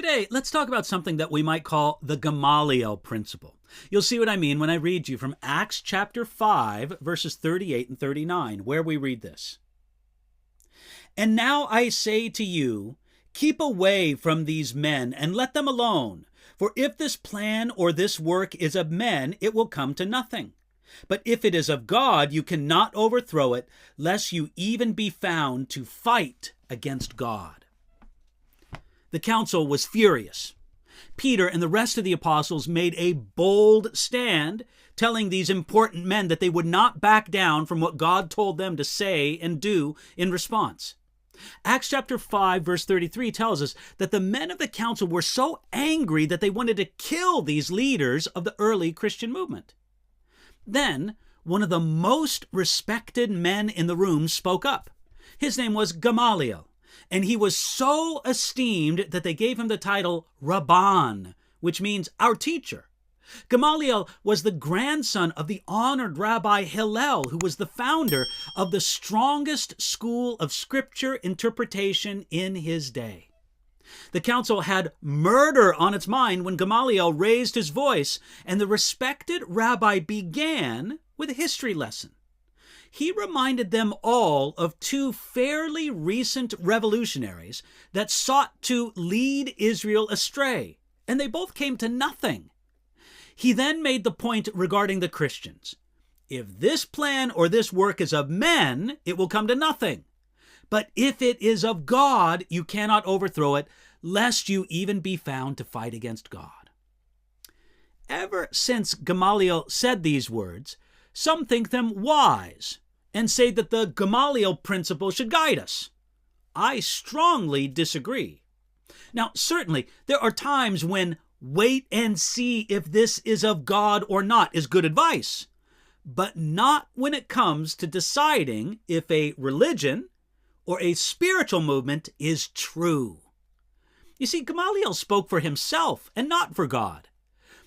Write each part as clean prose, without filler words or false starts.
Today, let's talk about something that we might call the Gamaliel Principle. You'll see what I mean when I read you from Acts chapter 5, verses 38 and 39, where we read this. And now I say to you, keep away from these men and let them alone. For if this plan or this work is of men, it will come to nothing. But if it is of God, you cannot overthrow it, lest you even be found to fight against God. The council was furious. Peter and the rest of the apostles made a bold stand, telling these important men that they would not back down from what God told them to say and do in response. Acts chapter 5, verse 33 tells us that the men of the council were so angry that they wanted to kill these leaders of the early Christian movement. Then, one of the most respected men in the room spoke up. His name was Gamaliel, and he was so esteemed that they gave him the title Rabban, which means our teacher. Gamaliel was the grandson of the honored Rabbi Hillel, who was the founder of the strongest school of scripture interpretation in his day. The council had murder on its mind when Gamaliel raised his voice, and the respected rabbi began with a history lesson. He reminded them all of two fairly recent revolutionaries that sought to lead Israel astray, and they both came to nothing. He then made the point regarding the Christians. If this plan or this work is of men, it will come to nothing. But if it is of God, you cannot overthrow it, lest you even be found to fight against God. Ever since Gamaliel said these words, some think them wise and say that the Gamaliel Principle should guide us. I strongly disagree. Now, certainly, there are times when wait and see if this is of God or not is good advice, but not when it comes to deciding if a religion or a spiritual movement is true. You see, Gamaliel spoke for himself and not for God.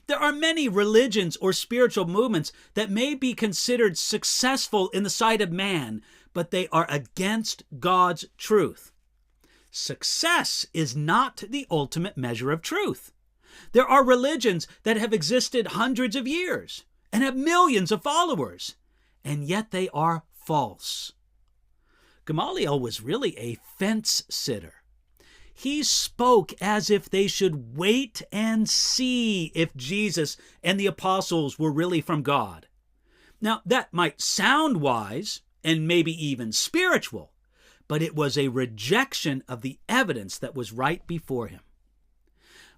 There are many religions or spiritual movements that may be considered successful in the sight of man, but they are against God's truth. Success is not the ultimate measure of truth. There are religions that have existed hundreds of years and have millions of followers, and yet they are false. Gamaliel was really a fence sitter. He spoke as if they should wait and see if Jesus and the apostles were really from God. Now, that might sound wise and maybe even spiritual, but it was a rejection of the evidence that was right before him.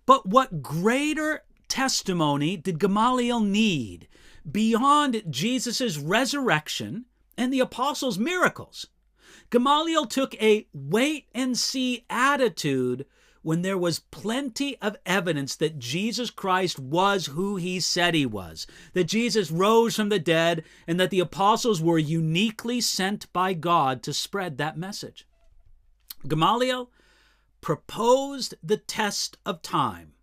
But what greater testimony did Gamaliel need beyond Jesus' resurrection and the apostles' miracles? Gamaliel took a wait-and-see attitude when there was plenty of evidence that Jesus Christ was who he said he was, that Jesus rose from the dead, and that the apostles were uniquely sent by God to spread that message. Gamaliel proposed the test of time.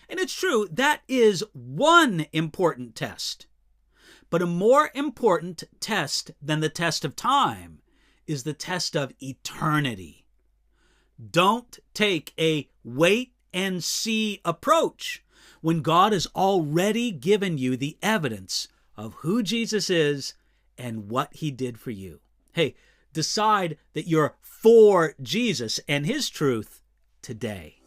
And it's true, that is one important test. But a more important test than the test of time is the test of eternity. Don't take a wait-and-see approach when God has already given you the evidence of who Jesus is and what he did for you. Hey, decide that you're for Jesus and his truth today.